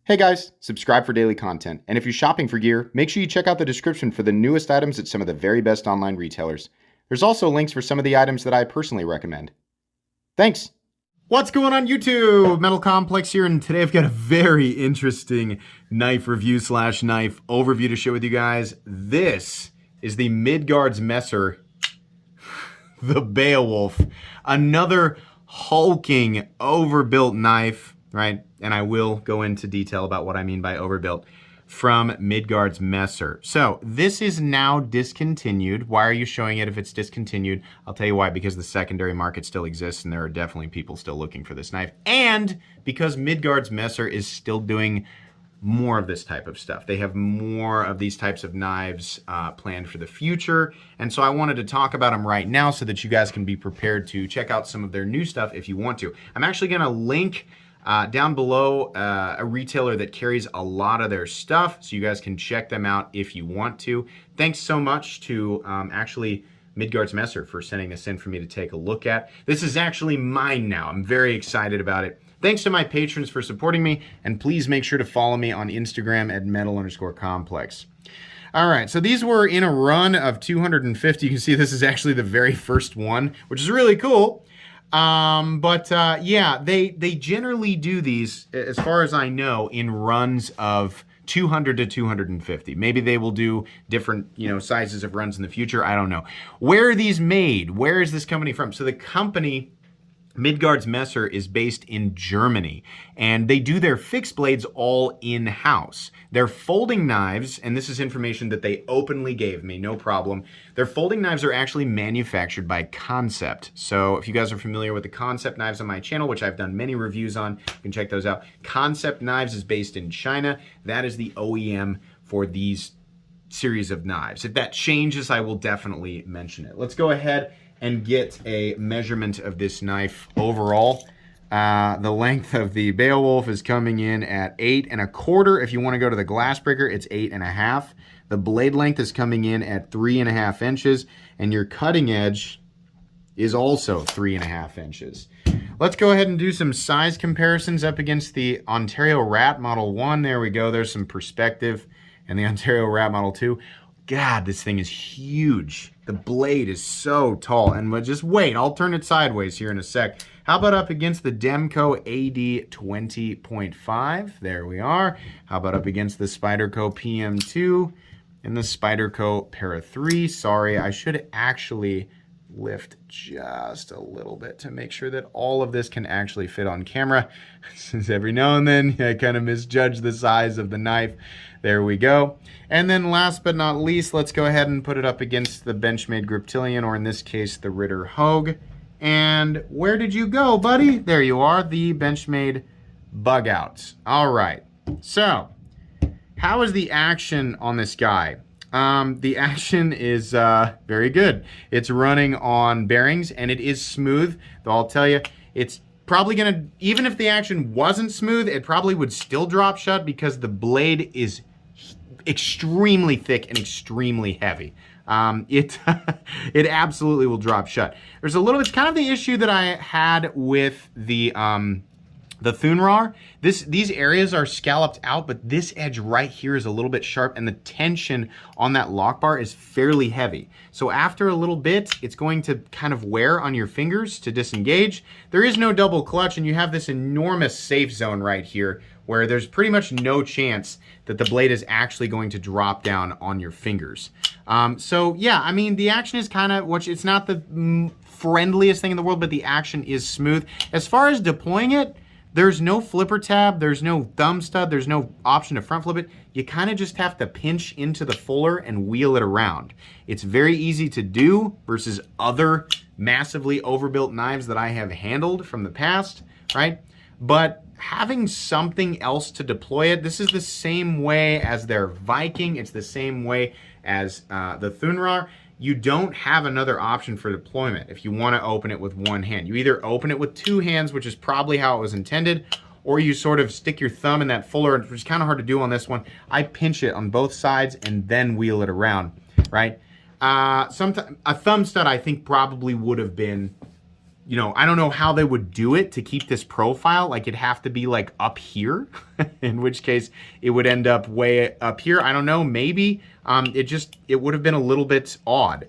Hey guys, subscribe for daily content. And if you're shopping for gear, make sure you check out the description for the newest items at some of the very best online retailers. There's also links for some of the items that I personally recommend. Thanks! What's going on YouTube? Metal Complex here, and today I've got a very interesting knife review / knife overview to share with you guys. This is the Midgards Messer, the Beowulf. Another hulking, overbuilt knife, right? And I will go into detail about what I mean by overbuilt from Midgards Messer. So this is now discontinued. Why are you showing it if it's discontinued? I'll tell you why, because the secondary market still exists and there are definitely people still looking for this knife. And because Midgards Messer is still doing more of this type of stuff. They have more of these types of knives planned for the future. And so I wanted to talk about them right now so that you guys can be prepared to check out some of their new stuff if you want to. I'm actually gonna link down below a retailer that carries a lot of their stuff, so you guys can check them out if you want to. Thanks so much to actually Midgards Messer for sending this in for me to take a look at. This is actually mine now. I'm very excited about it. Thanks to my patrons for supporting me, and please make sure to follow me on Instagram at metal_complex. All right, so these were in a run of 250. You can see this is actually the very first one, which is really cool. Yeah, they generally do these, as far as I know, in runs of 200 to 250. Maybe they will do different, sizes of runs in the future. I don't know. Where are these made? Where is this company from? So the company, Midgards Messer, is based in Germany, and they do their fixed blades all in-house. Their folding knives, and this is information that they openly gave me, no problem, their folding knives are actually manufactured by Concept. So if you guys are familiar with the Concept knives on my channel, which I've done many reviews on, you can check those out. Concept Knives is based in China. That is the OEM for these series of knives. If that changes, I will definitely mention it. Let's go ahead and get a measurement of this knife overall. The length of the Beowulf is coming in at 8 1/4. If you want to go to the glass breaker, it's 8 1/2. The blade length is coming in at 3 1/2 inches, and your cutting edge is also 3 1/2 inches. Let's go ahead and do some size comparisons up against the Ontario Rat Model 1. There we go. There's some perspective. And the Ontario Rat Model 2. God, this thing is huge. The blade is so tall. And just wait, I'll turn it sideways here in a sec. How about up against the Demco AD 20.5? There we are. How about up against the Spyderco PM2 and the Spyderco Para 3? Sorry, I should actually lift just a little bit to make sure that all of this can actually fit on camera. Since every now and then I kind of misjudge the size of the knife. There we go. And then last but not least, let's go ahead and put it up against the Benchmade Griptilian, or in this case, the Ritter Hogue. And where did you go, buddy? There you are, the Benchmade Bug Out. All right, so how is the action on this guy? The action is very good. It's running on bearings and it is smooth, though I'll tell you, it's probably gonna, even if the action wasn't smooth, it probably would still drop shut because the blade is extremely thick and extremely heavy. It absolutely will drop shut. There's a little bit, it's kind of the issue that I had with the Thunrar. These areas are scalloped out, but this edge right here is a little bit sharp, and the tension on that lock bar is fairly heavy. So after a little bit, it's going to kind of wear on your fingers to disengage. There is no double clutch, and you have this enormous safe zone right here where there's pretty much no chance that the blade is actually going to drop down on your fingers. So yeah, I mean, the action is kind of, it's not the friendliest thing in the world, but the action is smooth. As far as deploying it, there's no flipper tab, there's no thumb stud, there's no option to front flip it. You kind of just have to pinch into the fuller and wheel it around. It's very easy to do versus other massively overbuilt knives that I have handled from the past, right? But having something else to deploy it, this is the same way as their Viking, it's the same way as the Thunrar. You don't have another option for deployment if you want to open it with one hand. You either open it with two hands, which is probably how it was intended, or you sort of stick your thumb in that fuller, which is kind of hard to do on this one. I pinch it on both sides and then wheel it around, right? A thumb stud I think probably would have been you know, I don't know how they would do it to keep this profile. Like it'd have to be like up here, in which case it would end up way up here. I don't know, maybe. It would have been a little bit odd.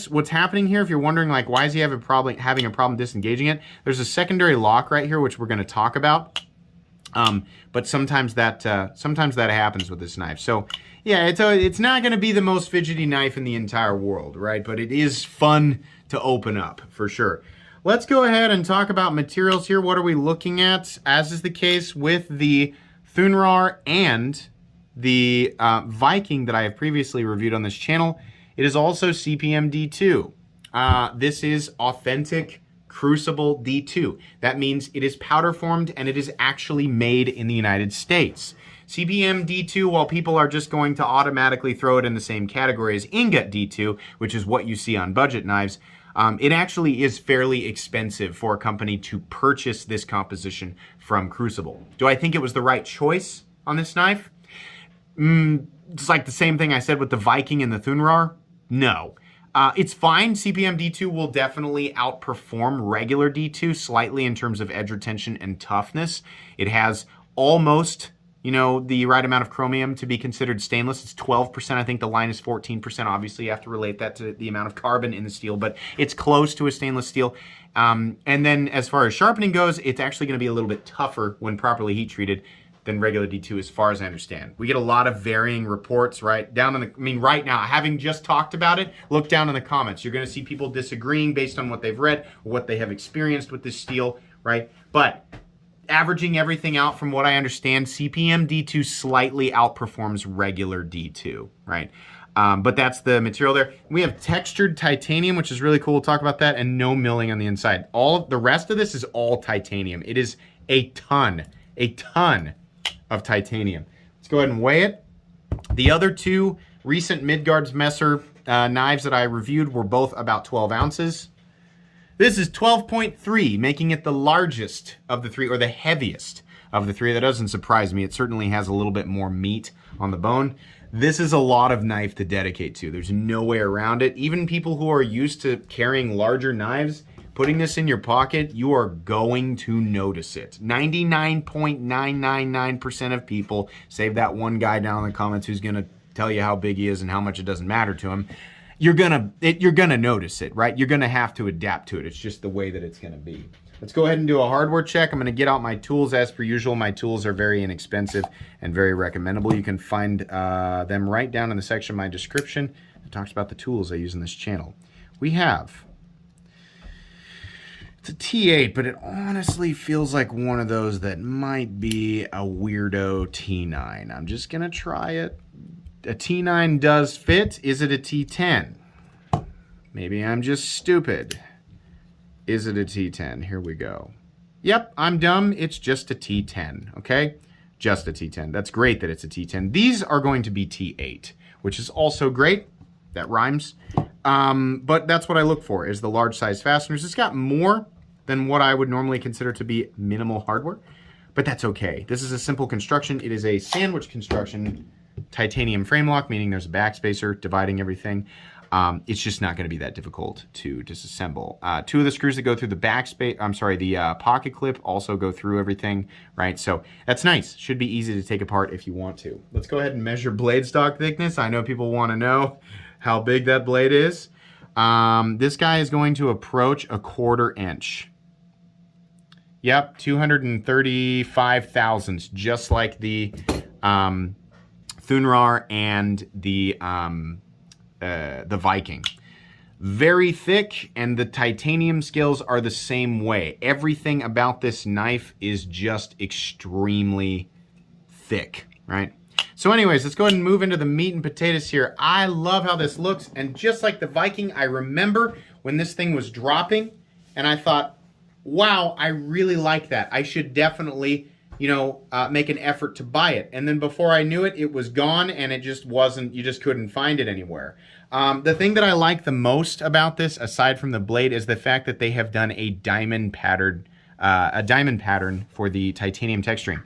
What's happening here, if you're wondering like, why is he having a problem disengaging it? There's a secondary lock right here, which we're gonna talk about. But sometimes that happens with this knife. So yeah, it's not gonna be the most fidgety knife in the entire world, right? But it is fun to open up, for sure. Let's go ahead and talk about materials here. What are we looking at? As is the case with the Thunrar and the Viking that I have previously reviewed on this channel, it is also CPM D2. This is authentic Crucible D2. That means it is powder formed and it is actually made in the United States. CPM D2, while people are just going to automatically throw it in the same category as ingot D2, which is what you see on budget knives, it actually is fairly expensive for a company to purchase this composition from Crucible. Do I think it was the right choice on this knife? It's like the same thing I said with the Viking and the Thunrar. No. It's fine. CPM D2 will definitely outperform regular D2 slightly in terms of edge retention and toughness. It has almost, you know, the right amount of chromium to be considered stainless. It's 12%. I think the line is 14%. Obviously, you have to relate that to the amount of carbon in the steel, but it's close to a stainless steel. And then as far as sharpening goes, it's actually going to be a little bit tougher when properly heat treated than regular D2 as far as I understand. We get a lot of varying reports, right? Right now, having just talked about it, look down in the comments. You're going to see people disagreeing based on what they've read, or what they have experienced with this steel, right? But averaging everything out from what I understand, CPM D2 slightly outperforms regular D2, right? But that's the material there. We have textured titanium, which is really cool. We'll talk about that, and no milling on the inside. All the rest of this is all titanium. It is a ton of titanium. Let's go ahead and weigh it. The other two recent Midgards Messer knives that I reviewed were both about 12 ounces. This is 12.3, making it the largest of the three, or the heaviest of the three. That doesn't surprise me. It certainly has a little bit more meat on the bone. This is a lot of knife to dedicate to. There's no way around it. Even people who are used to carrying larger knives, putting this in your pocket, you are going to notice it. 99.999% of people, save that one guy down in the comments who's gonna tell you how big he is and how much it doesn't matter to him, you're gonna notice it, right? You're gonna have to adapt to it. It's just the way that it's gonna be. Let's go ahead and do a hardware check. I'm gonna get out my tools as per usual. My tools are very inexpensive and very recommendable. You can find them right down in the section of my description. It talks about the tools I use in this channel. We have, it's a T8, but it honestly feels like one of those that might be a weirdo T9. I'm just gonna try it. A T9 does fit. Is it a T10? Maybe I'm just stupid. Is it a T10? Here we go. Yep, I'm dumb. It's just a T10, okay? Just a T10. That's great that it's a T10. These are going to be T8, which is also great. That rhymes. But that's what I look for, is the large size fasteners. It's got more than what I would normally consider to be minimal hardware, but that's okay. This is a simple construction. It is a sandwich construction titanium frame lock, meaning there's a backspacer dividing everything. It's just not going to be that difficult to disassemble. Two of the screws that go through the pocket clip also go through everything, right? So that's nice. Should be easy to take apart if you want to. Let's go ahead and measure blade stock thickness. I know people want to know how big that blade is. This guy is going to approach a 1/4 inch. Yep, 235 thousandths, just like the Thunrar and the Viking. Very thick, and the titanium scales are the same way. Everything about this knife is just extremely thick, right? So anyways, let's go ahead and move into the meat and potatoes here. I love how this looks, and just like the Viking, I remember when this thing was dropping, and I thought, wow, I really like that. I should definitely, make an effort to buy it. And then before I knew it, it was gone, and it just wasn't, you just couldn't find it anywhere. The thing that I like the most about this, aside from the blade, is the fact that they have done a diamond pattern for the titanium texturing.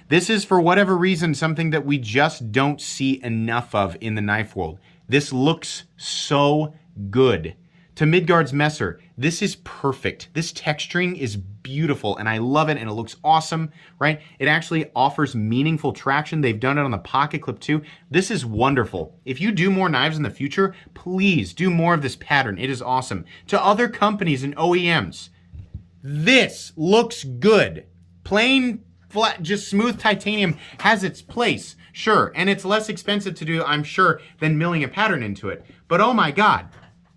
This is, for whatever reason, something that we just don't see enough of in the knife world. This looks so good to Midgards Messer, this is perfect. This texturing is beautiful and I love it and it looks awesome, right? It actually offers meaningful traction. They've done it on the pocket clip too. This is wonderful. If you do more knives in the future, please do more of this pattern. It is awesome. To other companies and OEMs, this looks good. Plain, flat, just smooth titanium has its place, sure. And it's less expensive to do, I'm sure, than milling a pattern into it. But oh my God.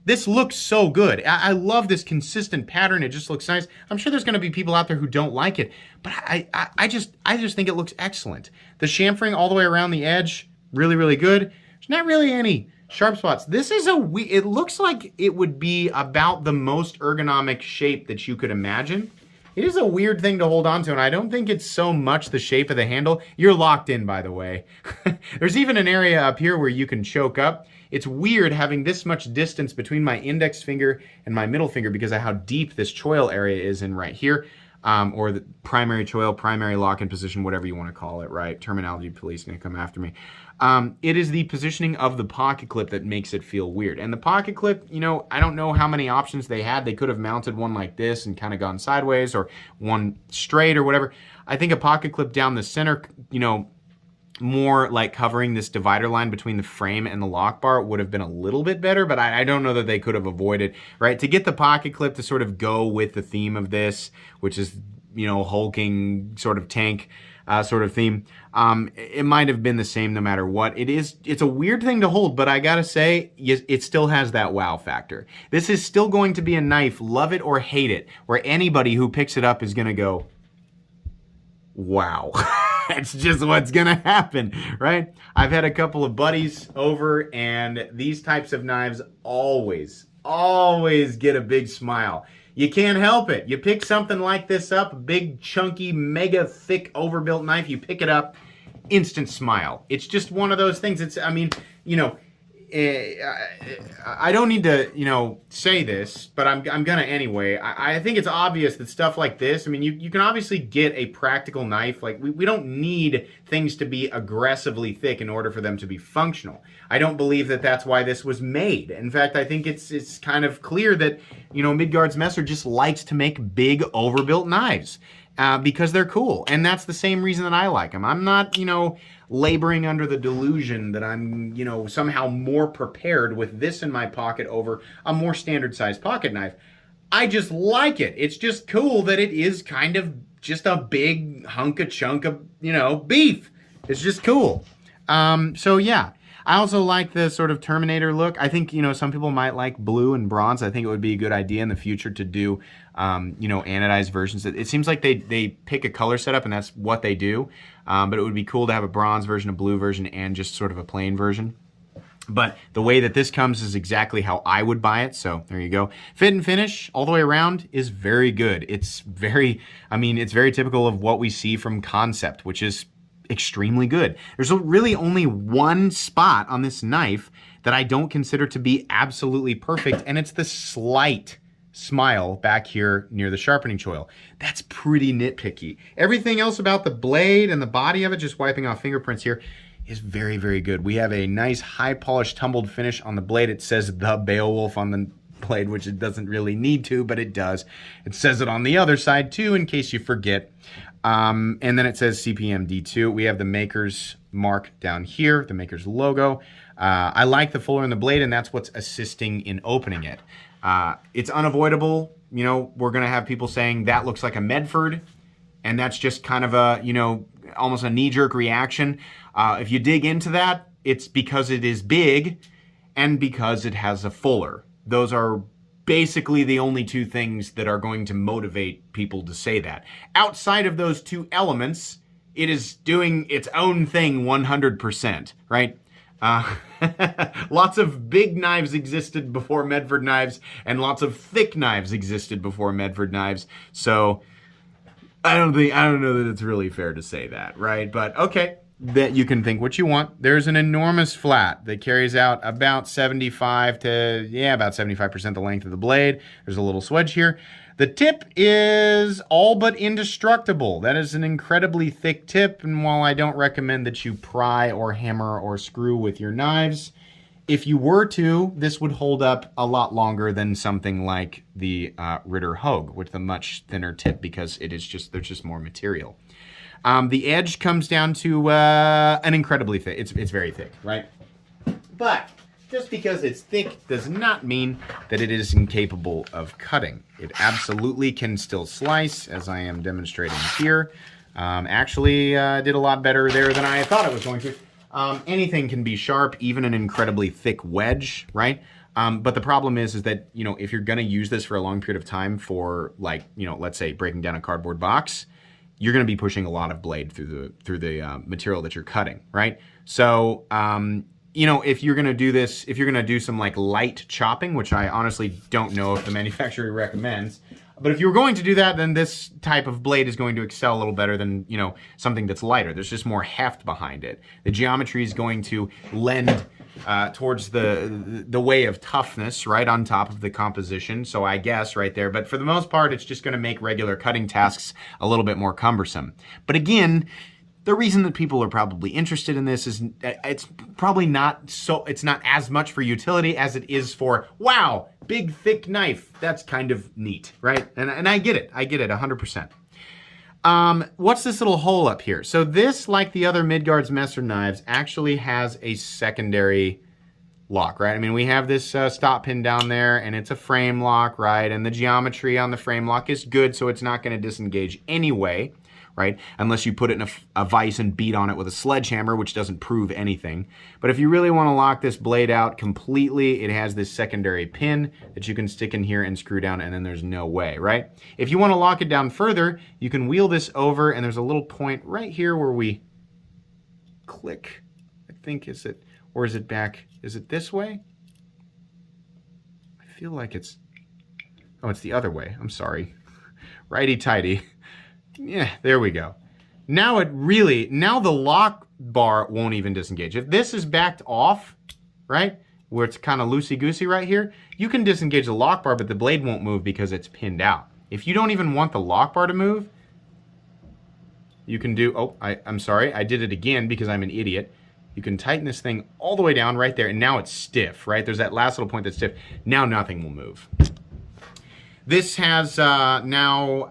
This looks so good. I love this consistent pattern. It just looks nice. I'm sure there's going to be people out there who don't like it, but I just think it looks excellent. The chamfering all the way around the edge, really, really good. There's not really any sharp spots. This is it looks like it would be about the most ergonomic shape that you could imagine. It is a weird thing to hold on to, and I don't think it's so much the shape of the handle. You're locked in, by the way. There's even an area up here where you can choke up. It's weird having this much distance between my index finger and my middle finger because of how deep this choil area is in right here, or the primary choil, primary lock-in position, whatever you want to call it, right? Terminology police gonna come after me. It is the positioning of the pocket clip that makes it feel weird. And the pocket clip, you know, I don't know how many options they had. They could have mounted one like this and kind of gone sideways, or one straight or whatever. I think a pocket clip down the center, you know, more like covering this divider line between the frame and the lock bar would have been a little bit better, but I don't know that they could have avoided, right? To get the pocket clip to sort of go with the theme of this, which is, you know, hulking sort of tank sort of theme, it might have been the same no matter what. It's a weird thing to hold, but I gotta say, it still has that wow factor. This is still going to be a knife, love it or hate it, where anybody who picks it up is gonna go, wow. That's just what's gonna happen, right? I've had a couple of buddies over, and these types of knives always get a big smile. You can't help it. You pick something like this up, a big, chunky, mega thick, overbuilt knife, you pick it up, instant smile. It's just one of those things. I mean, you know, I don't need to, you know, say this, but I'm gonna anyway. I think it's obvious that stuff like this, I mean, you can obviously get a practical knife. Like, we don't need things to be aggressively thick in order for them to be functional. I don't believe that that's why this was made. In fact, I think it's kind of clear that, you know, Midgards Messer just likes to make big, overbuilt knives. Because they're cool, and that's the same reason that I like them. I'm not, you know, laboring under the delusion that I'm, you know, somehow more prepared with this in my pocket over a more standard sized pocket knife. I just like it. It's just cool that it is kind of just a big chunk of, you know, beef. It's just cool. So yeah. I also like the sort of Terminator look. I think, you know, some people might like blue and bronze. I think it would be a good idea in the future to do, you know, anodized versions. It seems like they pick a color setup and that's what they do. But it would be cool to have a bronze version, a blue version, and just sort of a plain version. But the way that this comes is exactly how I would buy it. So there you go. Fit and finish all the way around is very good. It's very, I mean, it's very typical of what we see from Concept, which is extremely good. There's really only one spot on this knife that I don't consider to be absolutely perfect, and it's the slight smile back here near the sharpening choil. That's pretty nitpicky. Everything else about the blade and the body of it, just wiping off fingerprints here, is very, very good. We have a nice high polished tumbled finish on the blade. It says the Beowulf on the blade, which it doesn't really need to, but it does. It says it on the other side too, in case you forget. And then it says CPM D2. We have the maker's mark down here, the maker's logo. I like the fuller in the blade, and that's what's assisting in opening it. It's unavoidable. You know, we're going to have people saying that looks like a Medford, and that's just kind of a, you know, almost a knee-jerk reaction. If you dig into that, it's because it is big and because it has a fuller. Those are basically the only two things that are going to motivate people to say that. Outside of those two elements, it is doing its own thing 100%, right? Lots of big knives existed before Medford knives, and lots of thick knives existed before Medford knives. So I don't know that it's really fair to say that, right? But okay, that you can think what you want. There's an enormous flat that carries out about 75% the length of the blade. There's a little swedge here. The tip is all but indestructible. That is an incredibly thick tip, and while I don't recommend that you pry or hammer or screw with your knives, If you were to, this would hold up a lot longer than something like the Ritter Hogue with a much thinner tip because there's just more material. The edge comes down to an incredibly thick. It's very thick, right? But just because it's thick does not mean that it is incapable of cutting. It absolutely can still slice, as I am demonstrating here. Actually, did a lot better there than I thought it was going to. Anything can be sharp, even an incredibly thick wedge, right? But the problem is that, you know, if you're going to use this for a long period of time for, like, you know, let's say breaking down a cardboard box, you're going to be pushing a lot of blade through the material that you're cutting, right? So, you know, if you're going to do this, if you're going to do some like light chopping, which I honestly don't know if the manufacturer recommends, but if you were going to do that, then this type of blade is going to excel a little better than, you know, something that's lighter. There's just more heft behind it. The geometry is going to lend towards the way of toughness, right, on top of the composition. So I guess right there. But for the most part, it's just going to make regular cutting tasks a little bit more cumbersome. But again, the reason that people are probably interested in this is it's probably not so, it's not as much for utility as it is for, wow, big thick knife. That's kind of neat, right? And I get it 100%. What's this little hole up here? So this, like the other Midgards Messer knives, actually has a secondary lock, right? I mean, we have this stop pin down there, and it's a frame lock, right? And the geometry on the frame lock is good, so it's not going to disengage anyway, right? Unless you put it in a vise and beat on it with a sledgehammer, which doesn't prove anything. But if you really want to lock this blade out completely, it has this secondary pin that you can stick in here and screw down, and then there's no way, right? If you want to lock it down further, you can wheel this over, and there's a little point right here where we click. I think, is it, or is it back? Is it this way? I feel like it's, oh, it's the other way. I'm sorry. Righty-tighty. Yeah, there we go. Now now the lock bar won't even disengage. If this is backed off, right, where it's kind of loosey-goosey right here, you can disengage the lock bar, but the blade won't move because it's pinned out. If you don't even want the lock bar to move, you can do, oh, I'm sorry, I did it again because I'm an idiot. You can tighten this thing all the way down right there, and now it's stiff, right? There's that last little point that's stiff. Now nothing will move. This has now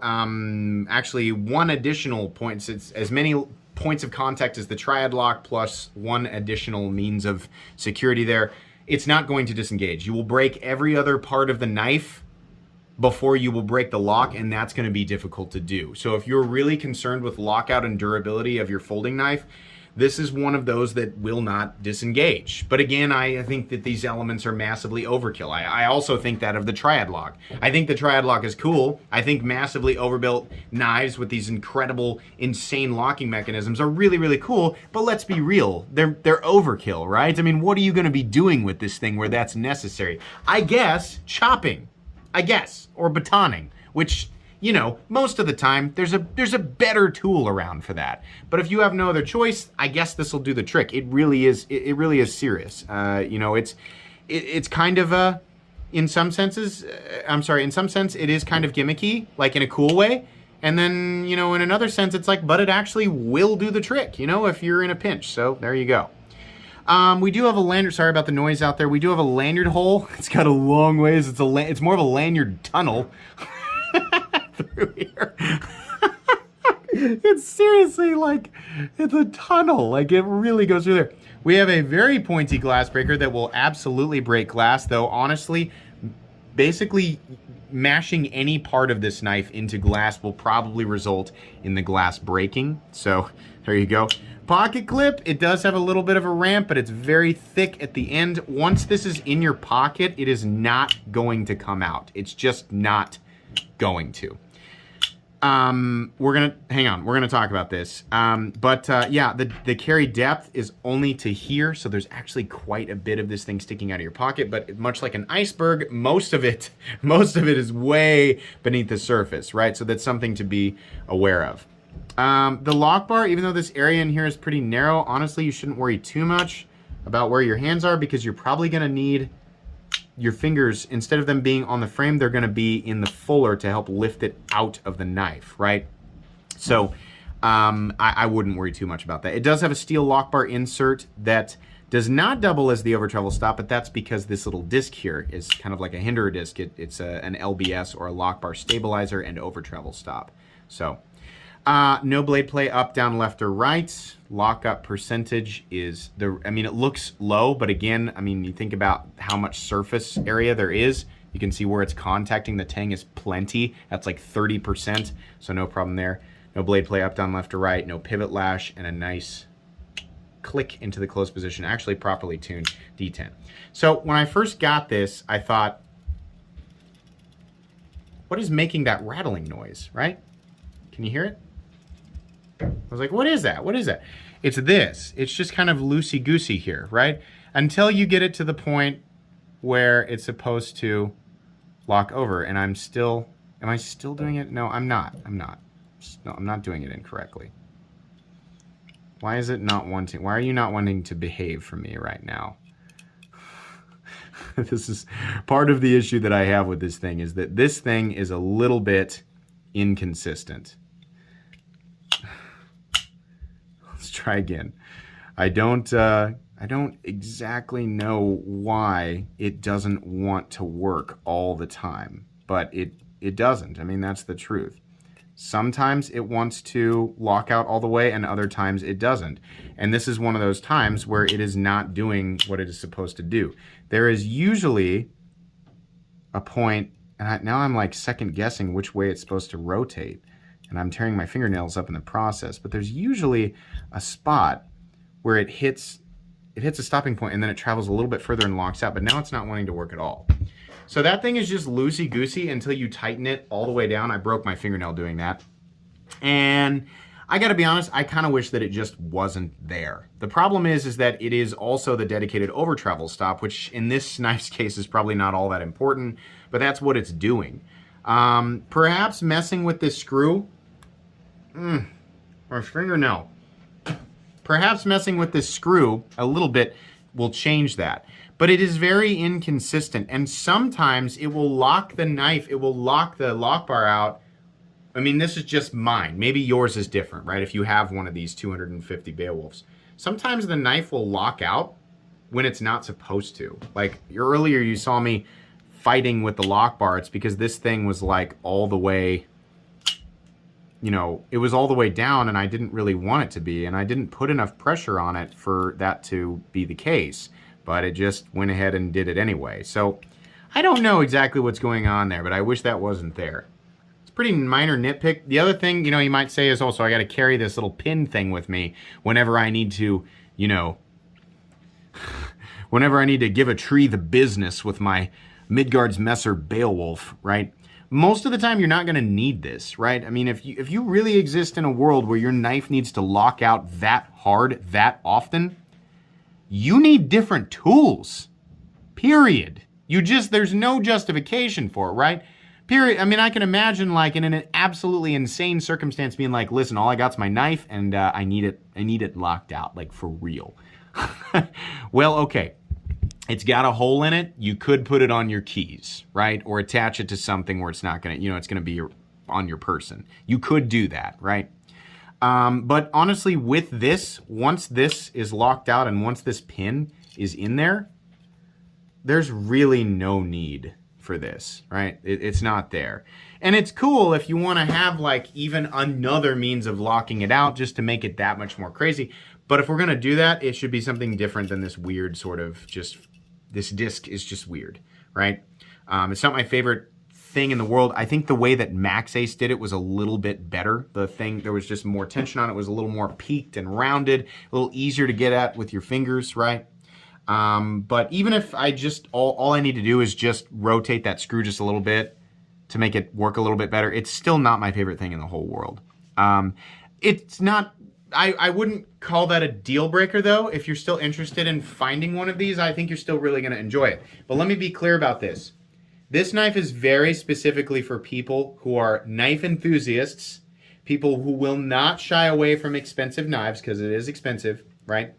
actually one additional point. It's as many points of contact as the triad lock plus one additional means of security there. It's not going to disengage. You will break every other part of the knife before you will break the lock, and that's going to be difficult to do. So if you're really concerned with lockout and durability of your folding knife, this is one of those that will not disengage. But again, I think that these elements are massively overkill. I also think that of the triad lock. I think the triad lock is cool. I think massively overbuilt knives with these incredible, insane locking mechanisms are really, really cool. But let's be real, they're overkill, right? I mean, what are you going to be doing with this thing where that's necessary? I guess chopping, or batoning, which, you know, most of the time there's a better tool around for that. But if you have no other choice, I guess this will do the trick. It really is. It really is serious. You know, it's kind of in some senses. In some sense, it is kind of gimmicky, like in a cool way. And then, you know, in another sense, it's like, but it actually will do the trick. You know, if you're in a pinch. So there you go. We do have a lanyard. Sorry about the noise out there. We do have a lanyard hole. It's got a long ways. It's more of a lanyard tunnel. Through here. It's seriously like, it's a tunnel. Like, it really goes through there. We have a very pointy glass breaker that will absolutely break glass, though honestly, basically mashing any part of this knife into glass will probably result in the glass breaking. So there you go. Pocket clip, it does have a little bit of a ramp, but it's very thick at the end. Once this is in your pocket, it is not going to come out. It's just not going to. We're gonna talk about this. Yeah, the carry depth is only to here, so there's actually quite a bit of this thing sticking out of your pocket, but much like an iceberg, most of it is way beneath the surface, right? So that's something to be aware of. The lock bar, even though this area in here is pretty narrow, honestly, you shouldn't worry too much about where your hands are, because you're probably gonna need your fingers, instead of them being on the frame, they're going to be in the fuller to help lift it out of the knife, right? So I wouldn't worry too much about that. It does have a steel lock bar insert that does not double as the over travel stop, but that's because this little disc here is kind of like a hinderer disc. It's an LBS or a lock bar stabilizer and over travel stop. So no blade play up, down, left, or right. Lockup percentage is I mean, it looks low, but again, I mean, you think about how much surface area there is. You can see where it's contacting the tang is plenty. That's like 30%, so no problem there. No blade play up, down, left, or right. No pivot lash, and a nice click into the close position, actually properly tuned D10. So when I first got this, I thought, what is making that rattling noise, right? Can you hear it? I was like, what is that? What is that? It's this. It's just kind of loosey-goosey here, right? Until you get it to the point where it's supposed to lock over, and am I still doing it? No, I'm not. No, I'm not doing it incorrectly. Why is it not wanting? Why are you not wanting to behave for me right now? This is part of the issue that I have with this thing, is that this thing is a little bit inconsistent. Let's try again. I don't exactly know why it doesn't want to work all the time, but it doesn't. I mean, that's the truth. Sometimes it wants to lock out all the way, and other times it doesn't. And this is one of those times where it is not doing what it is supposed to do. There is usually a point, and now I'm like second guessing which way it's supposed to rotate, and I'm tearing my fingernails up in the process, but there's usually a spot where it hits a stopping point, and then it travels a little bit further and locks out, but now it's not wanting to work at all. So that thing is just loosey-goosey until you tighten it all the way down. I broke my fingernail doing that. And I gotta be honest, I kind of wish that it just wasn't there. The problem is that it is also the dedicated over travel stop, which in this knife's case is probably not all that important, but that's what it's doing. Perhaps messing with this screw, or fingernail. Perhaps messing with this screw a little bit will change that. But it is very inconsistent, and sometimes it will lock the knife, it will lock the lock bar out. I mean, this is just mine. Maybe yours is different, right? If you have one of these 250 Beowulfs. Sometimes the knife will lock out when it's not supposed to. Like earlier you saw me fighting with the lock bar. It's because this thing was like all the way, you know, it was all the way down, and I didn't really want it to be, and I didn't put enough pressure on it for that to be the case. But it just went ahead and did it anyway. So I don't know exactly what's going on there, but I wish that wasn't there. It's a pretty minor nitpick. The other thing, you know, you might say is also I got to carry this little pin thing with me whenever I need to, you know, whenever I need to give a tree the business with my Midgards Messer Beowulf, right? Most of the time you're not going to need this, right? I mean, if you really exist in a world where your knife needs to lock out that hard, that often, you need different tools, period. There's no justification for it, right? Period. I mean, I can imagine like in an absolutely insane circumstance being like, listen, all I got's my knife, and I need it locked out, like for real. Well, okay. It's got a hole in it. You could put it on your keys, right? Or attach it to something where it's not gonna, you know, it's gonna be on your person. You could do that, right? But honestly, with this, once this is locked out and once this pin is in there, there's really no need for this, right? It's not there. And it's cool if you want to have like even another means of locking it out just to make it that much more crazy. But if we're going to do that, it should be something different than this weird sort of just, this disc is just weird, right? It's not my favorite thing in the world. I think the way that Max Ace did it was a little bit better. The thing, there was just more tension on it, was a little more peaked and rounded, a little easier to get at with your fingers, right? But even if I just, all I need to do is just rotate that screw just a little bit to make it work a little bit better, it's still not my favorite thing in the whole world. It's not, I wouldn't call that a deal breaker though. If you're still interested in finding one of these, I think you're still really gonna enjoy it. But let me be clear about this. This knife is very specifically for people who are knife enthusiasts, people who will not shy away from expensive knives, because it is expensive, right?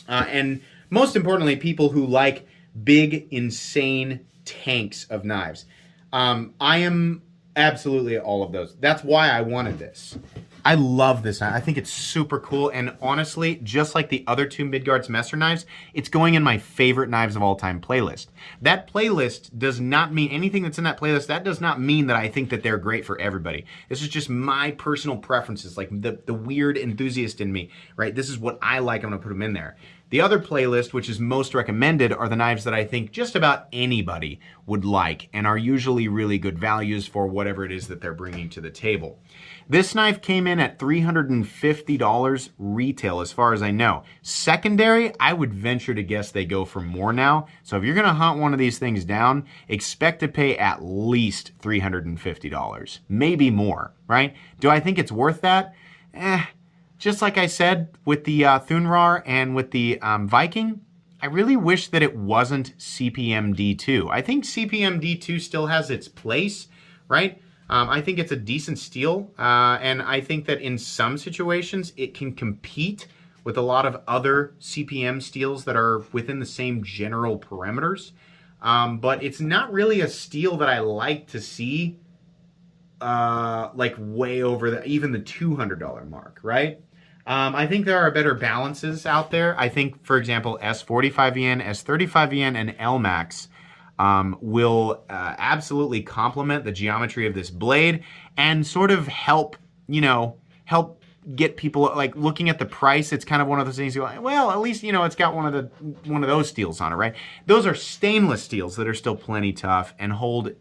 And most importantly, people who like big, insane tanks of knives. I am absolutely all of those. That's why I wanted this. I love this knife. I think it's super cool, and honestly, just like the other two Midgards Messer knives, it's going in my favorite knives of all time playlist. That playlist does not mean anything that's in that playlist. That does not mean that I think that they're great for everybody. This is just my personal preferences, like the weird enthusiast in me, right? This is what I like. I'm gonna put them in there. The other playlist, which is most recommended, are the knives that I think just about anybody would like and are usually really good values for whatever it is that they're bringing to the table. This knife came in at $350 retail, as far as I know. Secondary, I would venture to guess they go for more now. So if you're gonna hunt one of these things down, expect to pay at least $350, maybe more, right? Do I think it's worth that? Just like I said with the Thunrar and with the Viking, I really wish that it wasn't CPM D2. I think CPM D2 still has its place, right? I think it's a decent steel, and I think that in some situations it can compete with a lot of other CPM steels that are within the same general parameters. But it's not really a steel that I like to see like way over even the $200 mark, right? I think there are better balances out there. I think, for example, S45VN, S35VN, and LMAX will absolutely complement the geometry of this blade and sort of help, you know, help get people, like, looking at the price. It's kind of one of those things you go, well, at least, you know, it's got one of those steels on it, right? Those are stainless steels that are still plenty tough and hold,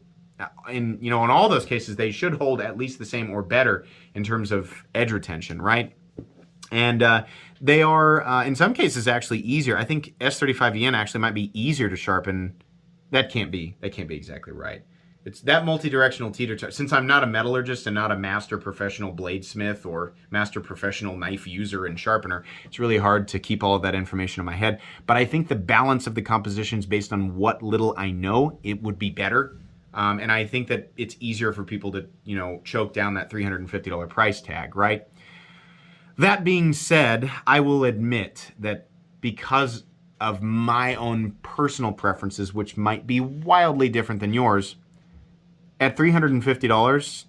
in, you know, in all those cases, they should hold at least the same or better in terms of edge retention, right? And they are, in some cases, actually easier. I think S35VN actually might be easier to sharpen. That can't be exactly right. It's that multi-directional teeter. Since I'm not a metallurgist and not a master professional bladesmith or master professional knife user and sharpener, it's really hard to keep all of that information in my head. But I think the balance of the compositions, based on what little I know, it would be better. And I think that it's easier for people to, you know, choke down that $350 price tag, right? That being said, I will admit that because of my own personal preferences, which might be wildly different than yours, at $350,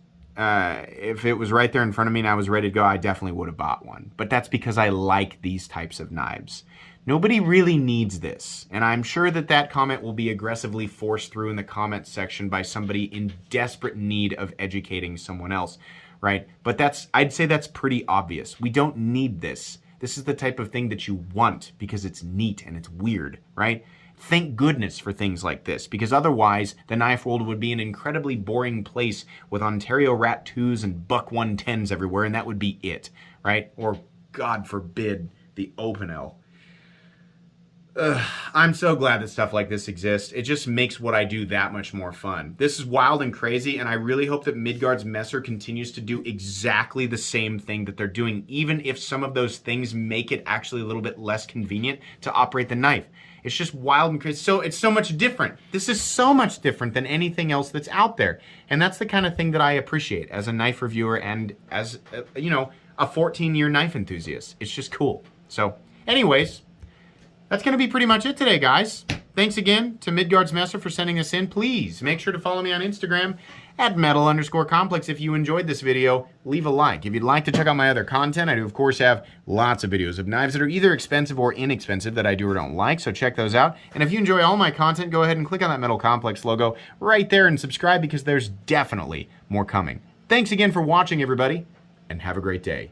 if it was right there in front of me and I was ready to go, I definitely would have bought one. But that's because I like these types of knives. Nobody really needs this, and I'm sure that that comment will be aggressively forced through in the comment section by somebody in desperate need of educating someone else, right? But I'd say that's pretty obvious. We don't need this. This is the type of thing that you want because it's neat and it's weird, right? Thank goodness for things like this, because otherwise the knife world would be an incredibly boring place with Ontario Rat 2s and Buck 110s everywhere, and that would be it, right? Or, God forbid, the Open-L. I'm so glad that stuff like this exists. It just makes what I do that much more fun. This is wild and crazy, and I really hope that Midgards Messer continues to do exactly the same thing that they're doing, even if some of those things make it actually a little bit less convenient to operate the knife. It's just wild and crazy. So it's so much different. This is so much different than anything else that's out there. And that's the kind of thing that I appreciate as a knife reviewer and as, you know, a 14-year knife enthusiast. It's just cool. So anyways, that's going to be pretty much it today, guys. Thanks again to Midgards Messer for sending this in. Please make sure to follow me on Instagram at metal_complex. If you enjoyed this video, leave a like. If you'd like to check out my other content, I do, of course, have lots of videos of knives that are either expensive or inexpensive that I do or don't like, so check those out. And if you enjoy all my content, go ahead and click on that Metal Complex logo right there and subscribe, because there's definitely more coming. Thanks again for watching, everybody, and have a great day.